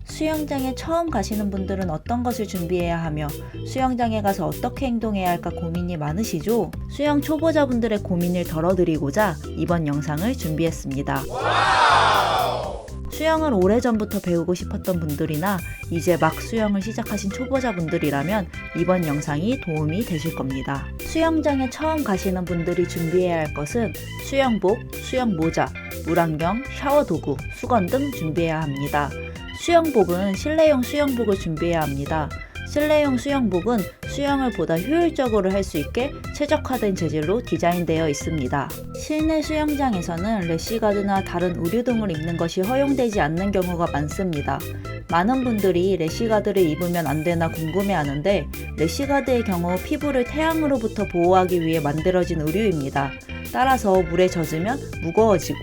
수영장에 처음 가시는 분들은 어떤 것을 준비해야 하며 수영장에 가서 어떻게 행동해야 할까 고민이 많으시죠? 수영 초보자분들의 고민을 덜어드리고자 이번 영상을 준비했습니다. 수영을 오래전부터 배우고 싶었던 분들이나 이제 막 수영을 시작하신 초보자분들이라면 이번 영상이 도움이 되실 겁니다. 수영장에 처음 가시는 분들이 준비해야 할 것은 수영복, 수영모자, 물안경, 샤워도구, 수건 등 준비해야 합니다. 수영복은 실내용 수영복을 준비해야 합니다. 실내용 수영복은 수영을 보다 효율적으로 할 수 있게 최적화된 재질로 디자인되어 있습니다. 실내 수영장에서는 래시가드나 다른 의류 등을 입는 것이 허용되지 않는 경우가 많습니다. 많은 분들이 래시가드를 입으면 안 되나 궁금해하는데 래시가드의 경우 피부를 태양으로부터 보호하기 위해 만들어진 의류입니다. 따라서 물에 젖으면 무거워지고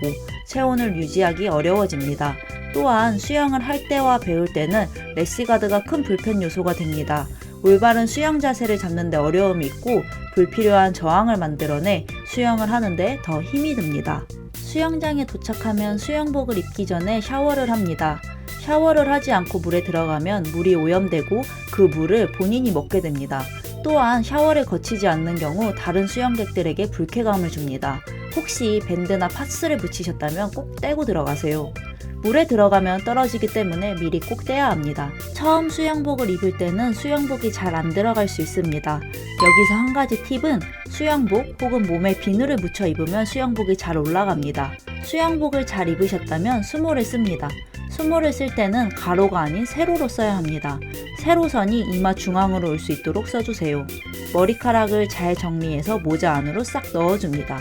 체온을 유지하기 어려워집니다. 또한 수영을 할 때와 배울 때는 래시가드가 큰 불편 요소가 됩니다. 올바른 수영 자세를 잡는 데 어려움이 있고 불필요한 저항을 만들어내 수영을 하는데 더 힘이 듭니다. 수영장에 도착하면 수영복을 입기 전에 샤워를 합니다. 샤워를 하지 않고 물에 들어가면 물이 오염되고 그 물을 본인이 먹게 됩니다. 또한 샤워를 거치지 않는 경우 다른 수영객들에게 불쾌감을 줍니다. 혹시 밴드나 파스를 붙이셨다면 꼭 떼고 들어가세요. 물에 들어가면 떨어지기 때문에 미리 꼭 떼야 합니다. 처음 수영복을 입을 때는 수영복이 잘 안 들어갈 수 있습니다. 여기서 한 가지 팁은 수영복 혹은 몸에 비누를 묻혀 입으면 수영복이 잘 올라갑니다. 수영복을 잘 입으셨다면 수모를 씁니다. 수모를 쓸 때는 가로가 아닌 세로로 써야 합니다. 세로선이 이마 중앙으로 올 수 있도록 써주세요. 머리카락을 잘 정리해서 모자 안으로 싹 넣어줍니다.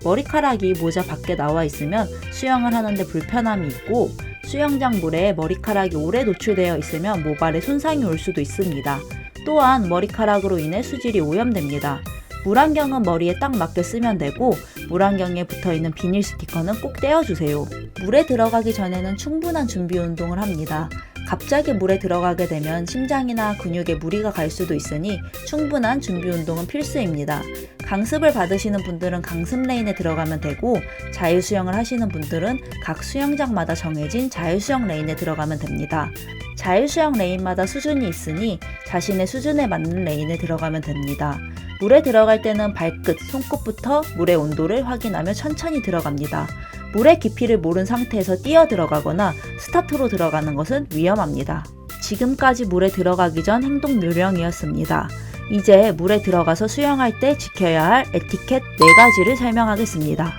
머리카락이 모자 밖에 나와 있으면 수영을 하는데 불편함이 있고 수영장 물에 머리카락이 오래 노출되어 있으면 모발에 손상이 올 수도 있습니다. 또한 머리카락으로 인해 수질이 오염됩니다. 물안경은 머리에 딱 맞게 쓰면 되고 물안경에 붙어있는 비닐 스티커는 꼭 떼어주세요. 물에 들어가기 전에는 충분한 준비 운동을 합니다. 갑자기 물에 들어가게 되면 심장이나 근육에 무리가 갈 수도 있으니 충분한 준비 운동은 필수입니다. 강습을 받으시는 분들은 강습 레인에 들어가면 되고 자유수영을 하시는 분들은 각 수영장마다 정해진 자유수영 레인에 들어가면 됩니다. 자유수영 레인마다 수준이 있으니 자신의 수준에 맞는 레인에 들어가면 됩니다. 물에 들어갈 때는 발끝, 손끝부터 물의 온도를 확인하며 천천히 들어갑니다. 물의 깊이를 모른 상태에서 뛰어 들어가거나 스타트로 들어가는 것은 위험합니다. 지금까지 물에 들어가기 전 행동 요령이었습니다. 이제 물에 들어가서 수영할 때 지켜야 할 에티켓 4가지를 설명하겠습니다.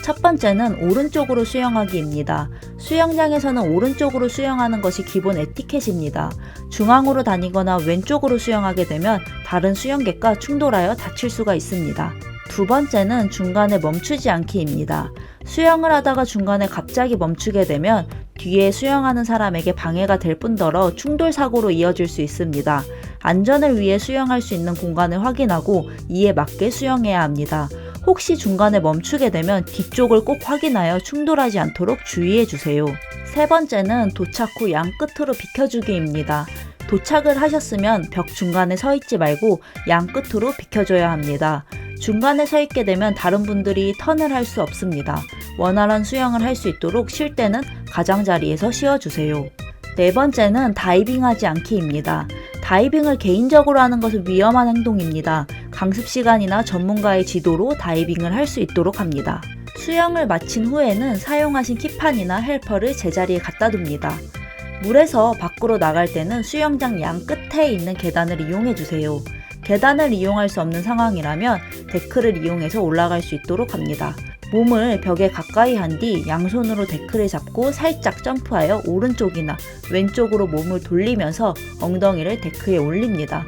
첫 번째는 오른쪽으로 수영하기입니다. 수영장에서는 오른쪽으로 수영하는 것이 기본 에티켓입니다. 중앙으로 다니거나 왼쪽으로 수영하게 되면 다른 수영객과 충돌하여 다칠 수가 있습니다. 두 번째는 중간에 멈추지 않기입니다. 수영을 하다가 중간에 갑자기 멈추게 되면 뒤에 수영하는 사람에게 방해가 될 뿐더러 충돌 사고로 이어질 수 있습니다. 안전을 위해 수영할 수 있는 공간을 확인하고 이에 맞게 수영해야 합니다. 혹시 중간에 멈추게 되면 뒤쪽을 꼭 확인하여 충돌하지 않도록 주의해 주세요. 세 번째는 도착 후 양 끝으로 비켜주기입니다. 도착을 하셨으면 벽 중간에 서 있지 말고 양 끝으로 비켜줘야 합니다. 중간에 서 있게 되면 다른 분들이 턴을 할 수 없습니다. 원활한 수영을 할 수 있도록 쉴 때는 가장자리에서 쉬어주세요. 네 번째는 다이빙하지 않기입니다. 다이빙을 개인적으로 하는 것은 위험한 행동입니다. 강습 시간이나 전문가의 지도로 다이빙을 할 수 있도록 합니다. 수영을 마친 후에는 사용하신 키판이나 헬퍼를 제자리에 갖다 둡니다. 물에서 밖으로 나갈 때는 수영장 양 끝에 있는 계단을 이용해 주세요. 계단을 이용할 수 없는 상황이라면 데크를 이용해서 올라갈 수 있도록 합니다. 몸을 벽에 가까이 한 뒤 양손으로 데크를 잡고 살짝 점프하여 오른쪽이나 왼쪽으로 몸을 돌리면서 엉덩이를 데크에 올립니다.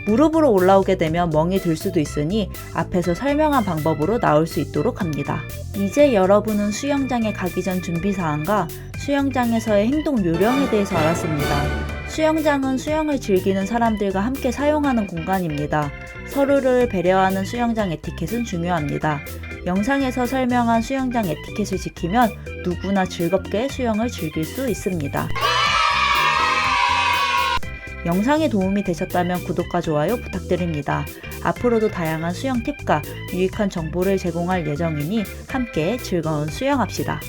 무릎으로 올라오게 되면 멍이 들 수도 있으니 앞에서 설명한 방법으로 나올 수 있도록 합니다. 이제 여러분은 수영장에 가기 전 준비사항과 수영장에서의 행동 요령에 대해서 알았습니다. 수영장은 수영을 즐기는 사람들과 함께 사용하는 공간입니다. 서로를 배려하는 수영장 에티켓은 중요합니다. 영상에서 설명한 수영장 에티켓을 지키면 누구나 즐겁게 수영을 즐길 수 있습니다. 영상이 도움이 되셨다면 구독과 좋아요 부탁드립니다. 앞으로도 다양한 수영 팁과 유익한 정보를 제공할 예정이니 함께 즐거운 수영합시다.